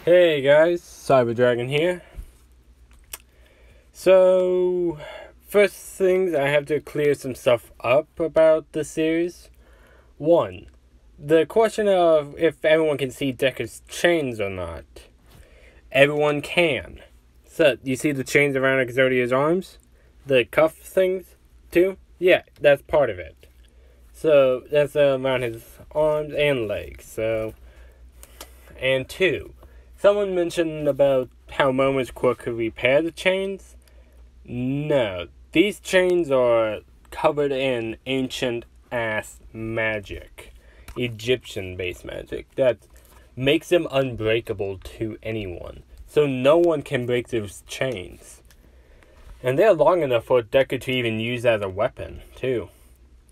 Hey guys, Cyber Dragon here. So, first things, I have to clear some stuff up about the series. One, the question of if everyone can see Deku's chains or not. Everyone can. So, you see the chains around Exodia's arms? The cuff things, too? Yeah, that's part of it. So, that's around his arms and legs, so... And two, someone mentioned about how Momo's quirk could repair the chains. No, these chains are covered in ancient-ass magic. Egyptian-based magic that makes them unbreakable to anyone. So no one can break those chains. And they're long enough for Deku to even use as a weapon, too.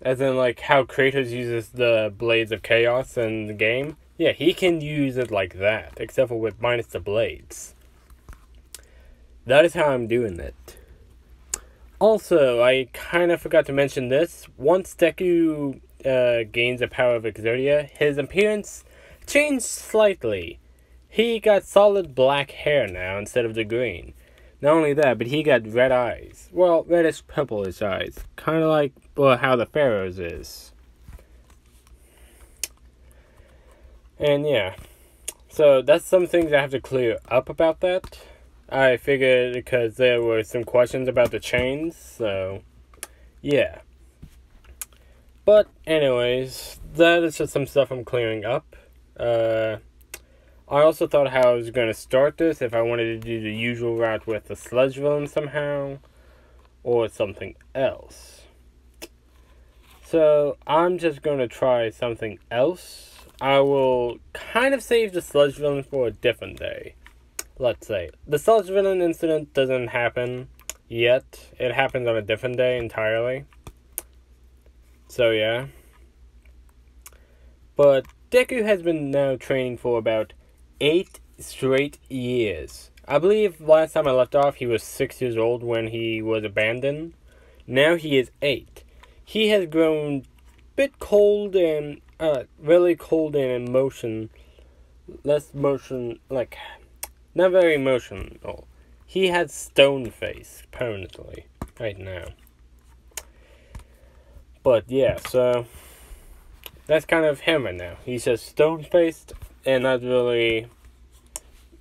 As in, like, how Kratos uses the Blades of Chaos in the game. Yeah, he can use it like that, except for with minus the blades. That is how I'm doing it. Also, I kind of forgot to mention this. Once Deku gains the power of Exodia, his appearance changed slightly. He got solid black hair now instead of the green. Not only that, but he got red eyes. Well, reddish purplish eyes. Kind of like how the Pharaoh's is. And yeah, so that's some things I have to clear up about that. I figured because there were some questions about the chains, so yeah. But anyways, that is just some stuff I'm clearing up. I also thought how I was going to start this, if I wanted to do the usual route with the sludge villain somehow, or something else. So I'm just going to try something else. I will kind of save the sludge villain for a different day. Let's say. The sludge villain incident doesn't happen yet. It happens on a different day entirely. So yeah. But Deku has been now training for about 8 straight years. I believe last time I left off he was 6 years old when he was abandoned. Now he is 8. He has grown a bit cold and really cold and less motion, like, not very emotional. He has stone face permanently right now. But yeah, so that's kind of him right now. He's just stone faced and not really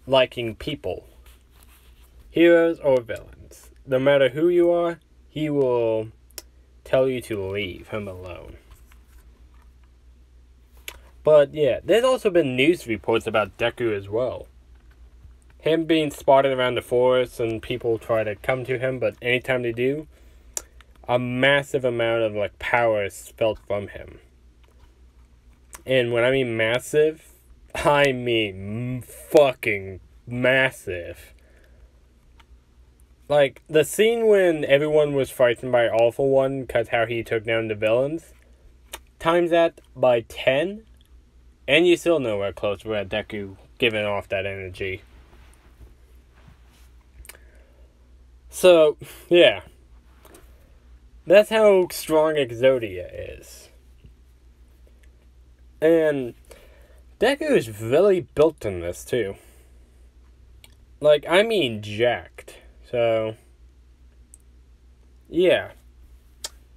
liking people, heroes or villains. No matter who you are, he will tell you to leave him alone. But yeah, there's also been news reports about Deku as well. Him being spotted around the forest and people try to come to him, but anytime they do, a massive amount of like power is felt from him. And when I mean massive, I mean fucking massive. Like the scene when everyone was frightened by All For One because how he took down the villains, times that by 10. And you still nowhere close with Deku giving off that energy. So, yeah. That's how strong Exodia is. And Deku is really built in this, too. Like, I mean jacked. So, yeah.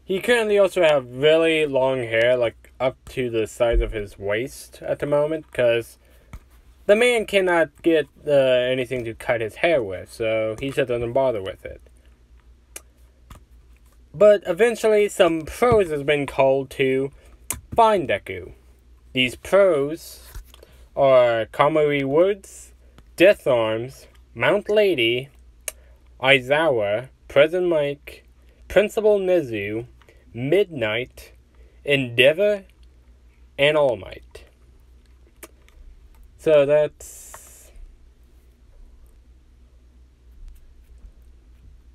He currently also have really long hair, like, up to the size of his waist at the moment, because the man cannot get anything to cut his hair with, so he just doesn't bother with it. But eventually, some pros has been called to find Deku. These pros are Kamari Woods, Death Arms, Mount Lady, Aizawa, President Mike, Principal Nezu, Midnight, Endeavor, and All Might. So that's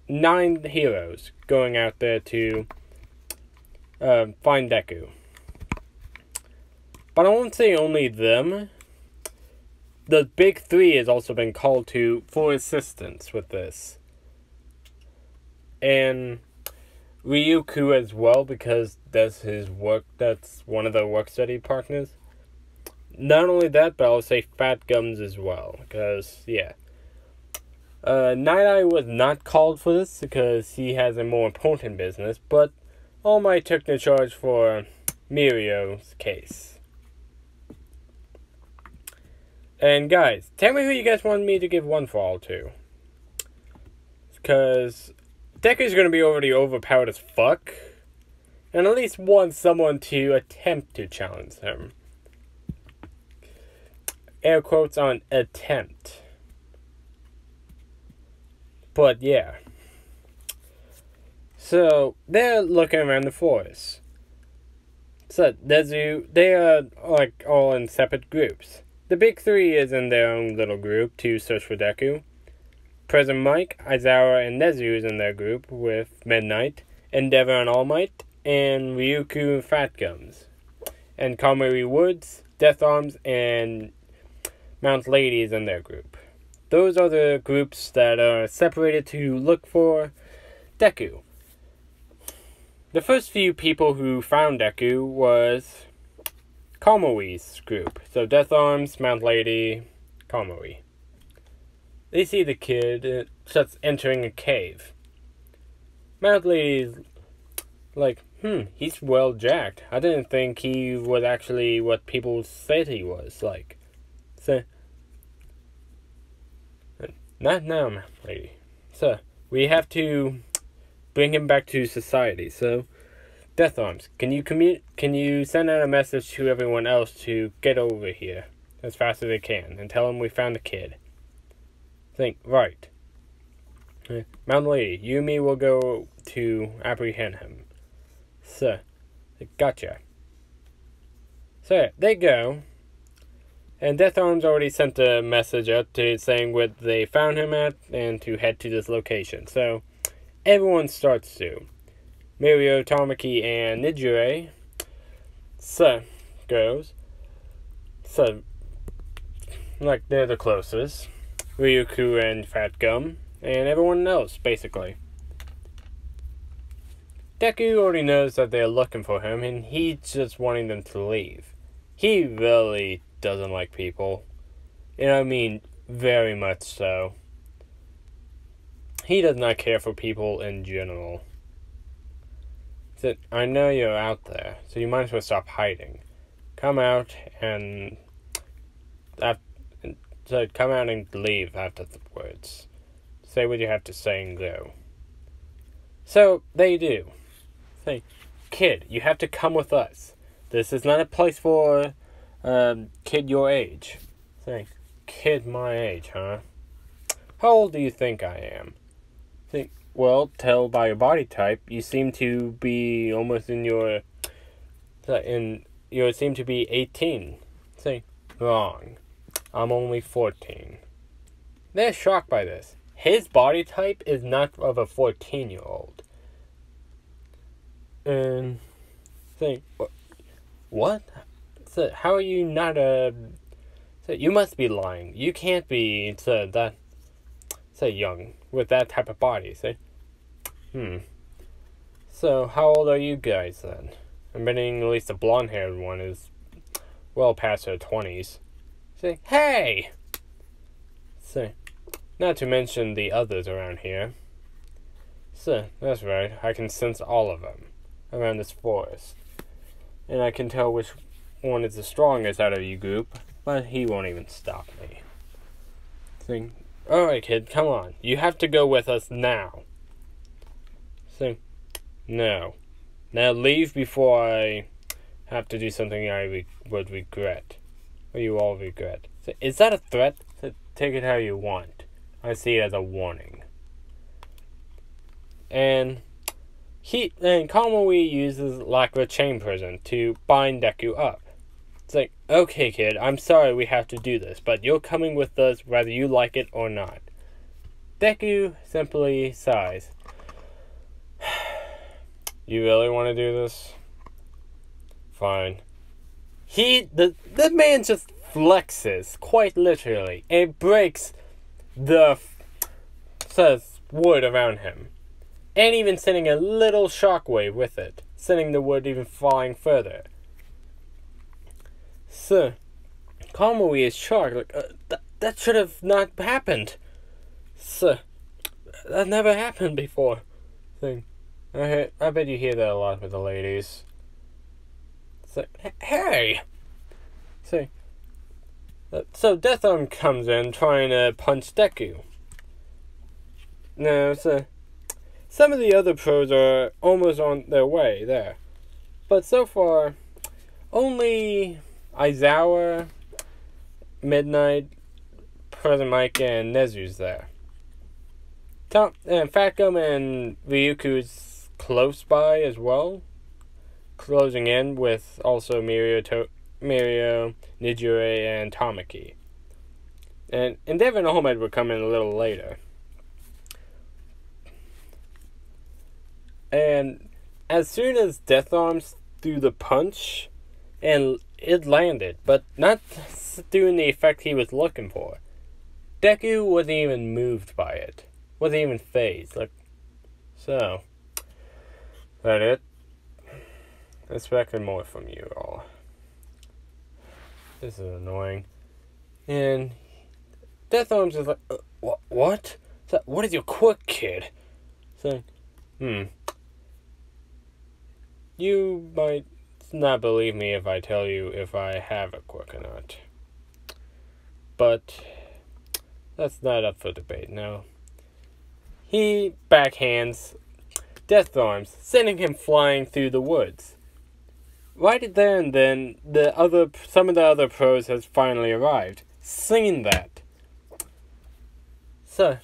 9 heroes going out there to find Deku. But I won't say only them. The big 3 has also been called to for assistance with this. And Ryuku as well, because that's his work, that's one of the work study partners. not only that, but I'll say Fat Gums as well. Because, yeah. Night Eye was not called for this because he has a more important business, but All Might took the charge for Mirio's case. And guys, tell me who you guys want me to give one for all to. Because Deku's going to be already overpowered as fuck. And at least want someone to attempt to challenge him. Air quotes on attempt. But yeah. So they're looking around the forest. So they are like all in separate groups. The big three is in their own little group to search for Deku. President Mike, Aizawa, and Nezu is in their group with Midnight, Endeavor and All Might, and Ryuku and Fat Gums. And Kamui Woods, Death Arms, and Mount Lady is in their group. Those are the groups that are separated to look for Deku. The first few people who found Deku was Kamui's group. So Death Arms, Mount Lady, Kamui. They see the kid just entering a cave. Mount Lady's like, he's well jacked. I didn't think he was actually what people said he was. Like, so, not now, Mount Lady. So, we have to bring him back to society. So, Death Arms, can you send out a message to everyone else to get over here as fast as they can and tell them we found the kid? Think, right. Mount Lady, you and me will go to apprehend him. So, gotcha. So, they go. And Death Arms already sent a message out to saying where they found him at and to head to this location. So, everyone starts to. Mirio, Tamaki, and Nijure. So, goes. So, like, they're the closest. Ryuku and Fat Gum, and everyone else, basically. Deku already knows that they're looking for him, and he's just wanting them to leave. He really doesn't like people. And I mean, very much so. He does not care for people in general. So, I know you're out there, so you might as well stop hiding. Come out and... So come out and leave after the words. Say what you have to say and go. So, they do. Say, kid, you have to come with us. This is not a place for kid your age. Say, kid my age, huh? How old do you think I am? Say, well, tell by your body type, you seem to be almost in your... You seem to be 18. Say, wrong. I'm only 14. They're shocked by this. His body type is not of a 14-year-old. And say, what? So how are you not a... So you must be lying. You can't be that young with that type of body. Say, So how old are you guys then? I'm betting at least the blonde-haired one is well past her 20s. Say, hey! Say, not to mention the others around here. So, that's right, I can sense all of them around this forest. And I can tell which one is the strongest out of you group, but he won't even stop me. Say, alright kid, come on, you have to go with us now. Say, no. Now leave before I have to do something I would regret. Or you all regret. So, is that a threat? So, take it how you want. I see it as a warning. And Kamui uses Lacra Chain Prison to bind Deku up. It's like, okay kid, I'm sorry we have to do this, but you're coming with us whether you like it or not. Deku simply sighs. You really want to do this? Fine. The man just flexes, quite literally, and breaks the wood around him. And even sending a little shockwave with it, sending the wood even flying further. So, Kamui is shocked. Like, that should have not happened. So, that never happened before. Thing. I bet you hear that a lot with the ladies. So, hey! So Death Arm comes in trying to punch Deku. Now, some of the other pros are almost on their way there. But so far, only Aizawa, Midnight, President Mike, and Nezu's there. And Fat Gum and Ryuku's close by as well. Closing in with also Mirio, Nijure, and Tamaki. And Endeavor and Homemade would come in a little later. And as soon as Death Arms threw the punch, and it landed, but not doing the effect he was looking for. Deku wasn't even moved by it. Wasn't even phased. So. That it? Expected more from you all. This is annoying. And Death Arms is like, what? So, what is your quirk, kid? So, You might not believe me if I tell you if I have a quirk or not. But that's not up for debate now. He backhands Death Arms, sending him flying through the woods. Right there and then, some of the other pros has finally arrived, singing that. So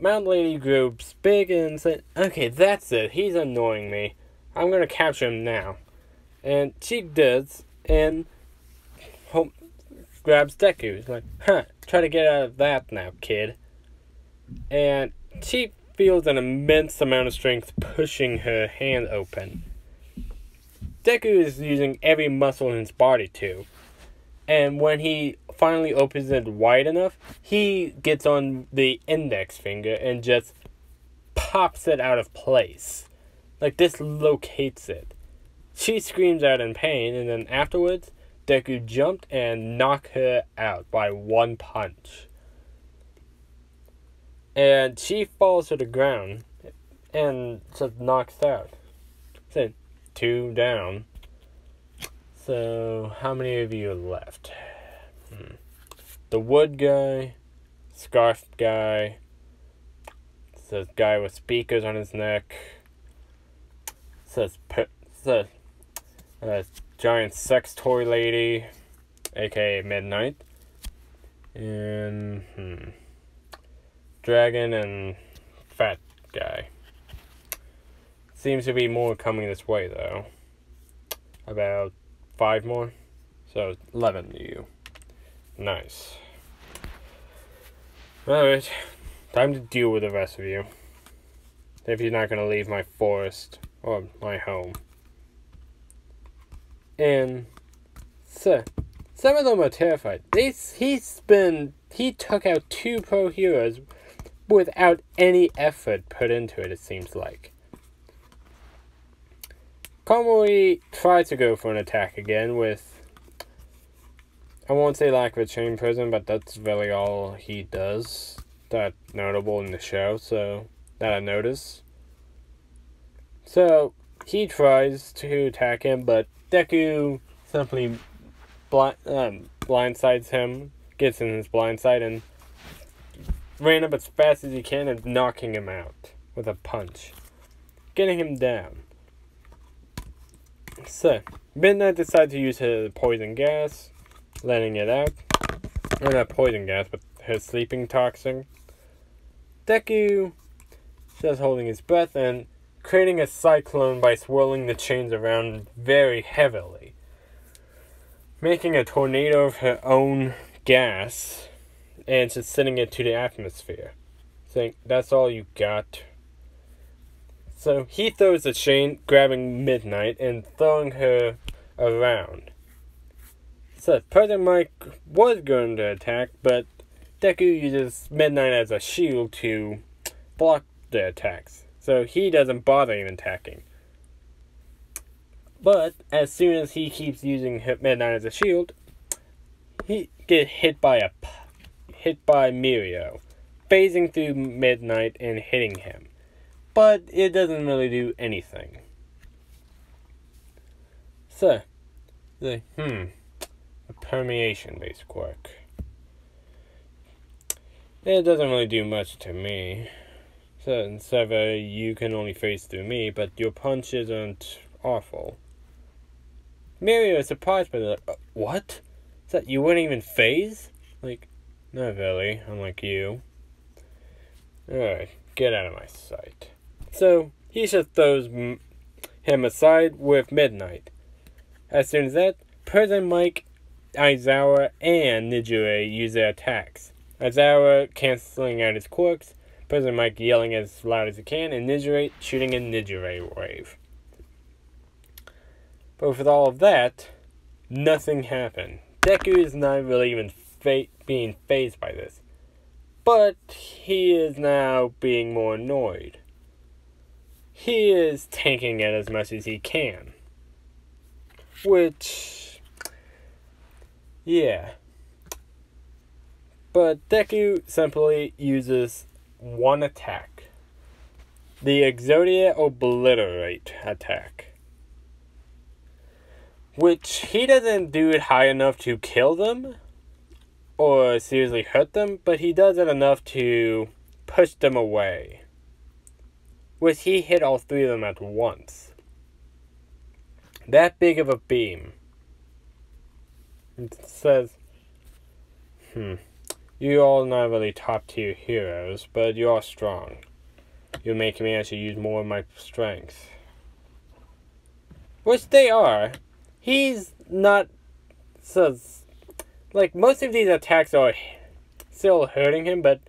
Mount Lady groups big and said, okay, that's it, he's annoying me. I'm gonna capture him now. And she does, and grabs Deku. He's like, try to get out of that now, kid. And she feels an immense amount of strength pushing her hand open. Deku is using every muscle in his body too. And when he finally opens it wide enough, he gets on the index finger and just pops it out of place. Like, dislocates it. She screams out in pain, and then afterwards, Deku jumped and knocked her out by one punch. And she falls to the ground and just knocks out. So, 2 down. So, how many of you are left? The wood guy, scarf guy, the guy with speakers on his neck, giant sex toy lady, aka Midnight, and dragon and fat guy. Seems to be more coming this way though. About 5 more, so 11 to you. Nice. Alright, time to deal with the rest of you. If you're not gonna leave my forest or my home. And so, some of them are terrified. He took out 2 pro heroes without any effort put into it seems like. Kamui tried to go for an attack again with, I won't say lack of a chain prison, but that's really all he does that notable in the show, so that I notice. So he tries to attack him, but Deku simply blindsides him, gets in his blindside, and ran up as fast as he can and knocking him out with a punch, getting him down. So Midnight decides to use her poison gas, letting it out. Or not poison gas, but her sleeping toxin. Deku just holding his breath and creating a cyclone by swirling the chains around very heavily, making a tornado of her own gas and just sending it to the atmosphere, saying, that's all you got. So he throws the chain, grabbing Midnight and throwing her around. So President Mike was going to attack, but Deku uses Midnight as a shield to block the attacks. So he doesn't bother even attacking. But as soon as he keeps using Midnight as a shield, he gets hit by Mirio, phasing through Midnight and hitting him. But it doesn't really do anything. So, a permeation-based quirk. It doesn't really do much to me. So, Sever, you can only phase through me, but your punches aren't awful. Mirio is surprised by that. What? Is that you wouldn't even phase? Like, not really, unlike you. Alright, get out of my sight. So, he just throws him aside with Midnight. As soon as that, President Mike, Aizawa, and Nijure use their attacks. Aizawa canceling out his quirks, President Mike yelling as loud as he can, and Nijure shooting a Nijure wave. But with all of that, nothing happened. Deku is not really even being fazed by this. But he is now being more annoyed. He is tanking it as much as he can. Which, yeah. But Deku simply uses one attack. The Exodia Obliterate attack. Which he doesn't do it high enough to kill them or seriously hurt them, but he does it enough to push them away. Which he hit all three of them at once. That big of a beam. It says, you all not really top tier heroes, but you are strong. You're making me actually use more of my strength. Which they are. He's not, like, most of these attacks are still hurting him, but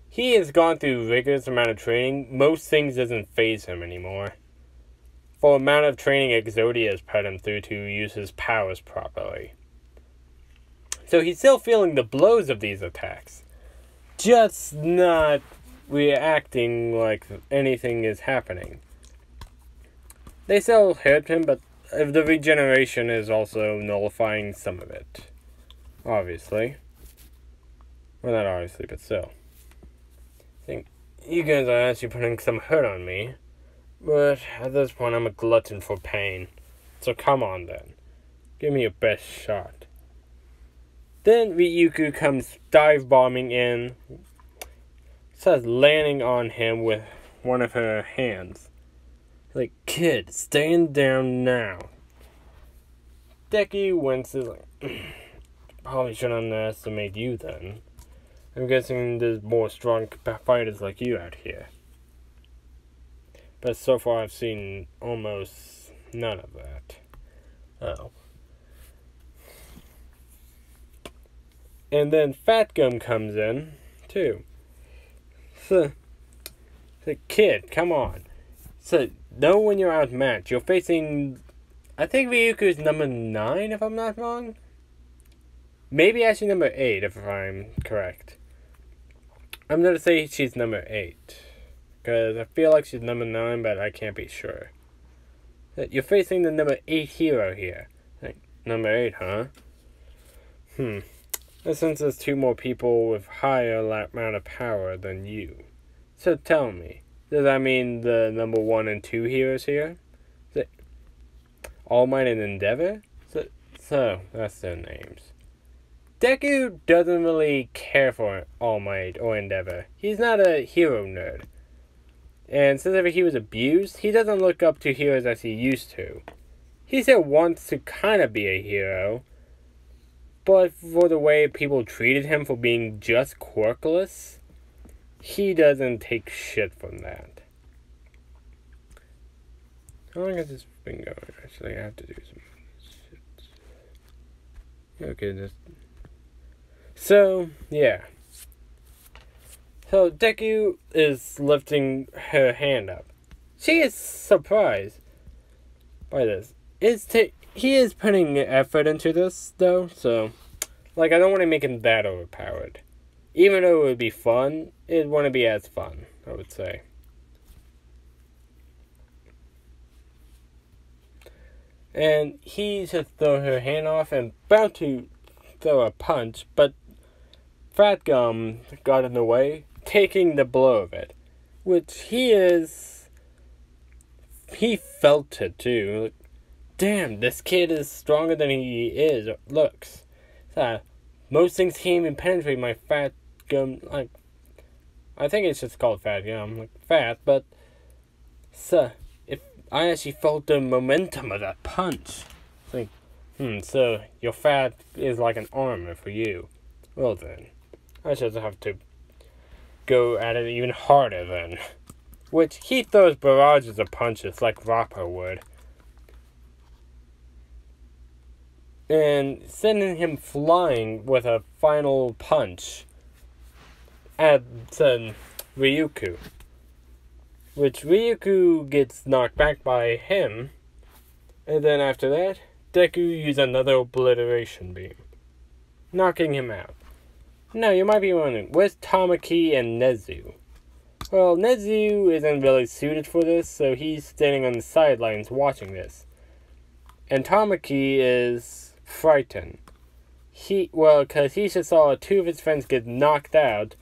he has gone through rigorous amount of training. Most things doesn't faze him anymore. For the amount of training Exodia has put him through to use his powers properly. So he's still feeling the blows of these attacks. Just not reacting like anything is happening. They still hurt him, but the regeneration is also nullifying some of it. Obviously. Well, not obviously, but still. I think you guys are actually putting some hurt on me. But at this point, I'm a glutton for pain. So come on then. Give me your best shot. Then Ryuko comes dive bombing in. Starts landing on him with one of her hands. Like, kid, stand down now. Deku winces like, probably shouldn't underestimate you then. I'm guessing there's more strong fighters like you out here. But so far I've seen almost none of that. Oh. And then Fat Gum comes in, too. So, kid, come on. So, know when you're outmatched. You're facing, I think Ryuko's number 9, if I'm not wrong. Maybe actually number 8, if I'm correct. I'm going to say she's number 8. Because I feel like she's number 9, but I can't be sure. You're facing the number 8 hero here. Like, number 8, huh? And since there's 2 more people with higher amount of power than you. So tell me, does that mean the number 1 and 2 heroes here? Is it All Might and Endeavor? So that's their names. Deku doesn't really care for All Might or Endeavor. He's not a hero nerd. And since ever he was abused, he doesn't look up to heroes as he used to. He still wants to kind of be a hero, but for the way people treated him for being just quirkless, he doesn't take shit from that. How long has this been going? Actually, I have to do some shit. Okay, so, yeah. So, Deku is lifting her hand up. She is surprised by this. He is putting effort into this, though, so, like, I don't want to make him that overpowered. Even though it would be fun, it wouldn't be as fun, I would say. And he just throw her hand off and about to throw a punch, but Fat Gum got in the way, taking the blow of it. Which he felt it too. Like, damn, this kid is stronger than he looks. Most things can't even penetrate my Fat Gum, like, I think it's just called Fat Gum, like, fat, but, if I actually felt the momentum of that punch. It's like, so your fat is like an armor for you. Well then, I just have to go at it even harder then. Which, he throws barrages of punches like Rapper would. And sending him flying with a final punch at Ryuku. Which Ryuku gets knocked back by him. And then after that, Deku uses another obliteration beam, knocking him out. Now, you might be wondering, where's Tamaki and Nezu? Well, Nezu isn't really suited for this, so he's standing on the sidelines watching this. And Tamaki is frightened. Because he just saw two of his friends get knocked out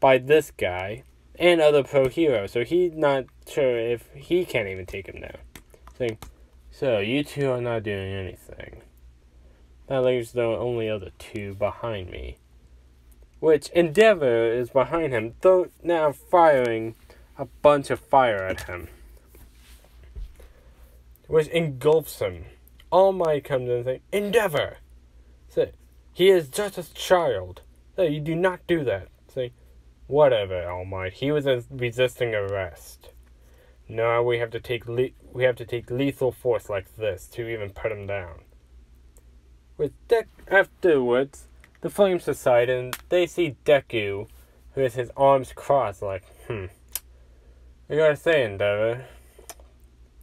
by this guy and other pro heroes, so he's not sure if he can't even take him down. So you two are not doing anything. That leaves the only other two behind me. Which Endeavor is behind him, though now firing a bunch of fire at him. Which engulfs him. All Might comes in and says, Endeavor! Say, he is just a child. Say, you do not do that. Say, whatever, All Might. He was resisting arrest. Now we have to take lethal force like this to even put him down. Afterwards, the flames subside and they see Deku, who has his arms crossed, like, I gotta say, Endeavor.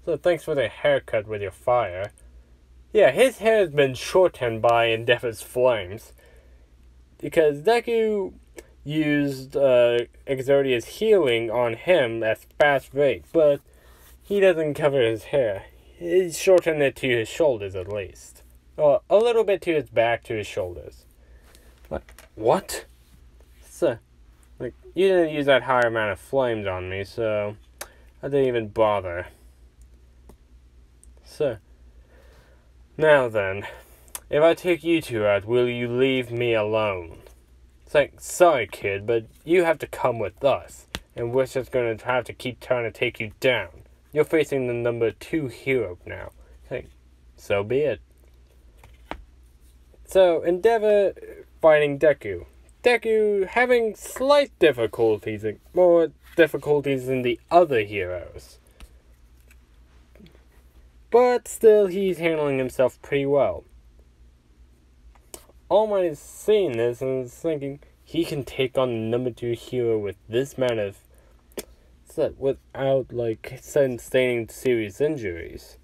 So thanks for the haircut with your fire. Yeah, his hair has been shortened by Endeavor's flames. Because Deku used Exodia's healing on him at fast rate, but he doesn't cover his hair. He shortened it to his shoulders at least. Well, a little bit to his back, to his shoulders. What? So, you didn't use that higher amount of flames on me, so I didn't even bother. So, now then, if I take you two out, will you leave me alone? It's sorry kid, but you have to come with us, and we're just going to have to keep trying to take you down. You're facing the number 2 hero now. So be it. So, Endeavor fighting Deku. Deku having slight difficulties, more difficulties than the other heroes. But still, he's handling himself pretty well. All Might is seeing this and is thinking he can take on the number 2 hero with this amount of without sustaining serious injuries.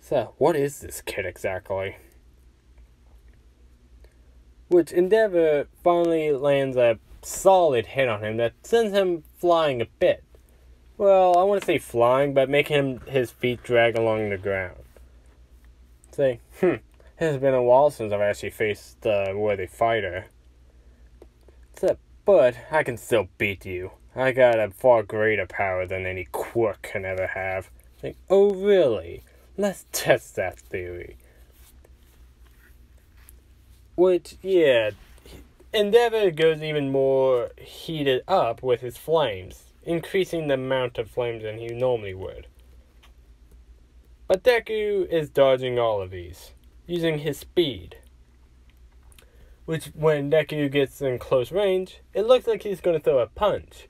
So, what is this kid exactly? Which Endeavor finally lands a solid hit on him that sends him flying a bit. Well, I want to say flying, but making his feet drag along the ground. It has been a while since I've actually faced a worthy fighter. But I can still beat you. I got a far greater power than any quirk can ever have. Oh really? Let's test that theory. Which, yeah, Endeavor goes even more heated up with his flames, increasing the amount of flames than he normally would. But Deku is dodging all of these, using his speed. Which, when Deku gets in close range, it looks like he's going to throw a punch.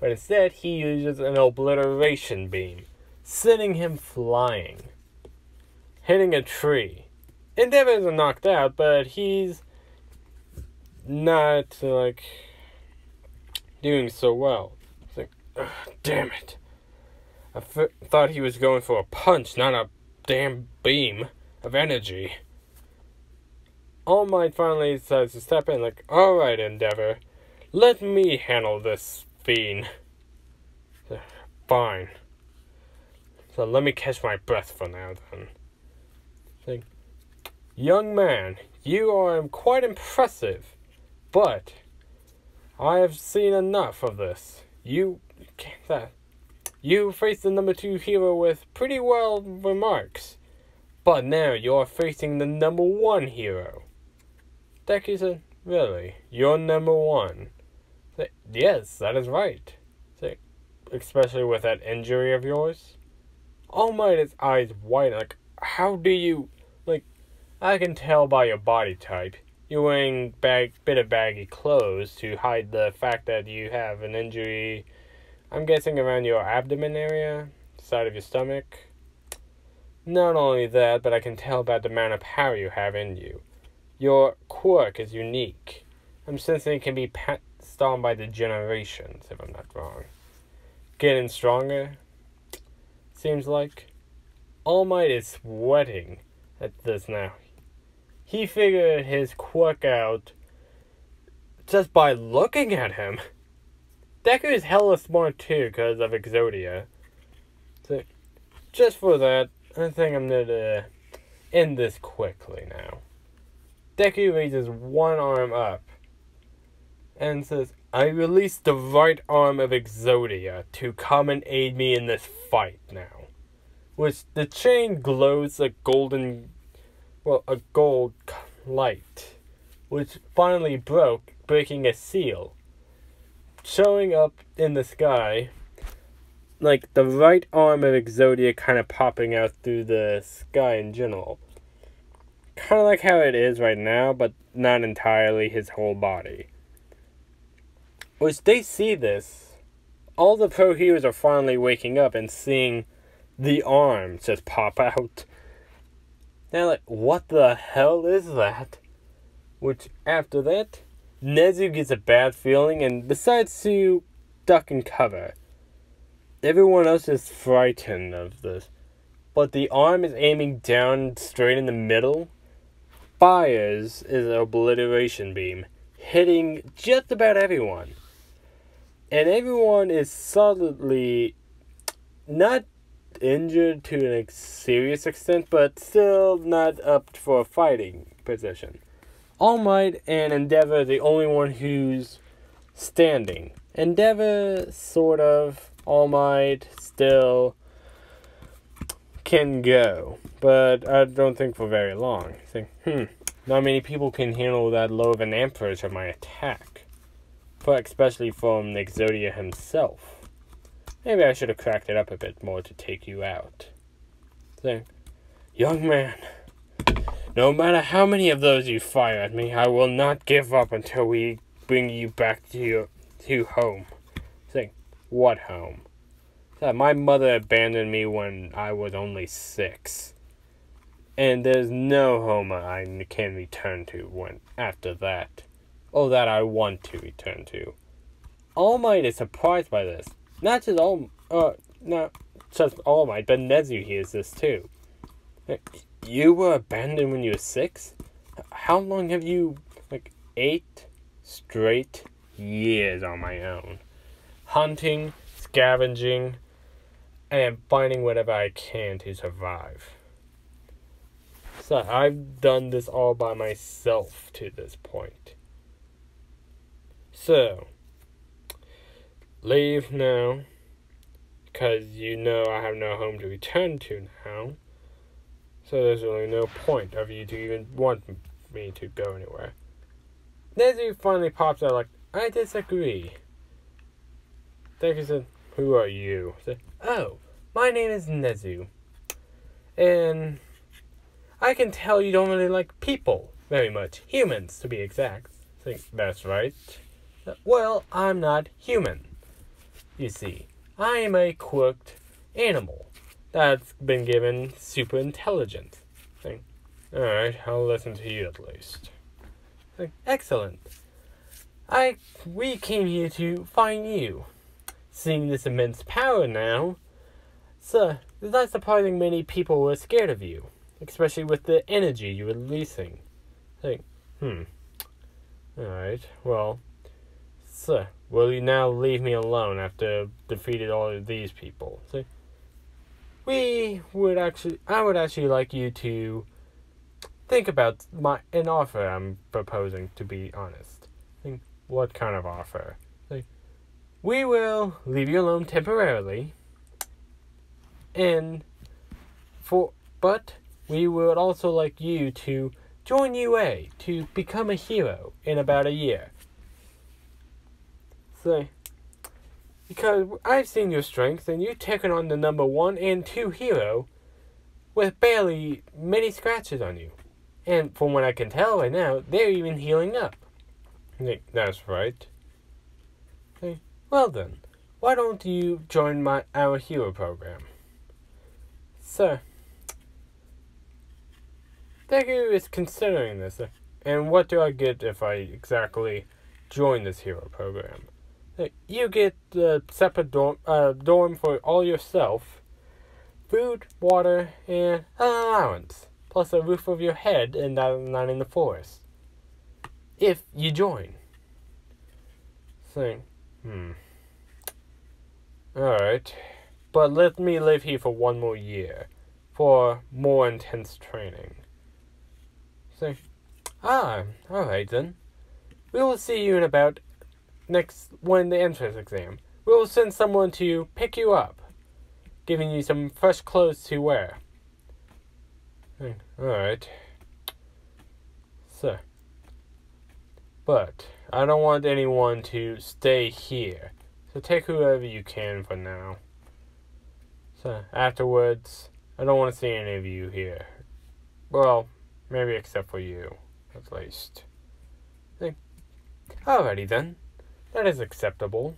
But instead, he uses an obliteration beam, sending him flying, hitting a tree. Endeavor isn't knocked out, but he's not, doing so well. Damn it. I thought he was going for a punch, not a damn beam of energy. All Might finally decides to step in, alright, Endeavor, let me handle this fiend. Fine. So let me catch my breath for now, then. Saying, young man, you are quite impressive, but I have seen enough of this. You faced the number 2 hero with pretty well remarks, but now you're facing the number 1 hero. Deku said, really? You're number 1? Say, yes, that is right. Say, especially with that injury of yours. All Might's eyes widen, like, how do you, like, I can tell by your body type. You're wearing bit of baggy clothes to hide the fact that you have an injury, I'm guessing around your abdomen area, side of your stomach. Not only that, but I can tell about the amount of power you have in you. Your quirk is unique. I'm sensing it can be passed on by the generations, if I'm not wrong. Getting stronger, seems like. All Might is sweating at this now. He figured his quirk out just by looking at him. Deku is hella smart too because of Exodia. So, just for that, I think I'm gonna end this quickly now. Deku raises one arm up and says, I release the right arm of Exodia to come and aid me in this fight now. Which the chain glows a gold light, which finally broke, breaking a seal. Showing up in the sky, like the right arm of Exodia kind of popping out through the sky in general. Kind of like how it is right now, but not entirely his whole body. Which they see this, all the pro heroes are finally waking up and seeing the arms just pop out. They're like, what the hell is that? Which, after that, Nezu gets a bad feeling and decides to duck and cover. Everyone else is frightened of this. But the arm is aiming down straight in the middle. Fires is an obliteration beam, hitting just about everyone. And everyone is solidly not injured to a serious extent, but still not up for a fighting position. All Might and Endeavor are the only one who's standing. Endeavor, sort of. All Might still can go. But I don't think for very long. I think, not many people can handle that low of an amperage of my attack. But especially from Exodia himself. Maybe I should have cracked it up a bit more to take you out. So, young man, no matter how many of those you fire at me, I will not give up until we bring you back to home. Say, what home? My mother abandoned me when I was only 6. And there's no home I can return to after that. Or that I want to return to. All Might is surprised by this. Not just All Might, but Nezu hears this too. You were abandoned when you were 6? How long have you, 8 straight years on my own? Hunting, scavenging, and finding whatever I can to survive. So I've done this all by myself to this point. So, leave now, because you know I have no home to return to now. So there's really no point of you to even want me to go anywhere. Nezu finally pops out like, I disagree. Deku said, who are you? I said, oh, my name is Nezu. And I can tell you don't really like people very much. Humans, to be exact. I think that's right. Well, I'm not human. You see, I am a quirked animal that's been given super intelligence. Alright, I'll listen to you at least. Excellent. We came here to find you. Seeing this immense power now, so it's not surprising many people were scared of you, especially with the energy you're releasing. Alright, well, so, will you now leave me alone after defeated all of these people? I would actually like you to think about an offer I'm proposing, to be honest. Think, what kind of offer? Like, we will leave you alone temporarily, but we would also like you to join UA to become a hero in about a year. So, because I've seen your strength, and you've taken on the number 1 and 2 hero with barely many scratches on you. And from what I can tell right now, they're even healing up. That's right. Well then, why don't you join our hero program? Sir, deku is considering this. And what do I get if I exactly join this hero program? You get a separate dorm for all yourself, food, water, and an allowance, plus a roof over your head and not in the forest. If you join. Alright. But let me live here for 1 more year, for more intense training. Alright then. We will see you in about when the entrance exam. We will send someone to pick you up, giving you some fresh clothes to wear. Alright. But I don't want anyone to stay here. So take whoever you can for now. So afterwards, I don't want to see any of you here. Well, maybe except for you, at least. Alrighty then. That is acceptable.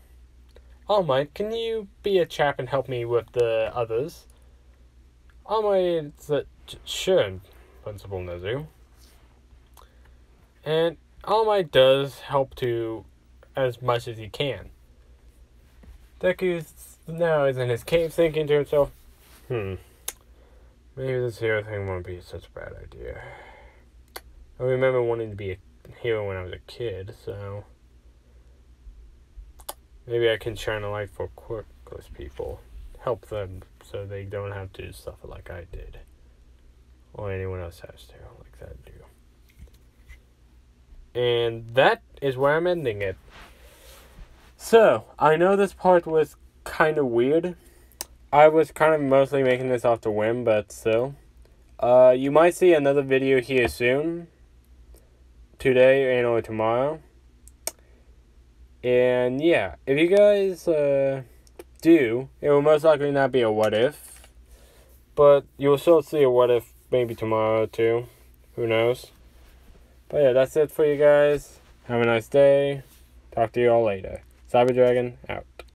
All Might, can you be a chap and help me with the others? All Might, sure, Principal Nezu. And All Might does help to as much as he can. Deku now is in his cave thinking to himself, maybe this hero thing won't be such a bad idea. I remember wanting to be a hero when I was a kid, so maybe I can shine a light for quirkless people. Help them so they don't have to suffer like I did. Or anyone else has to, like that do. And that is where I'm ending it. So, I know this part was kind of weird. I was kind of mostly making this off the whim, but still. You might see another video here soon. Today and or tomorrow. And yeah, if you guys do, it will most likely not be a what if. But you will still see a what if maybe tomorrow too. Who knows? But yeah, that's it for you guys. Have a nice day. Talk to you all later. Cyber Dragon out.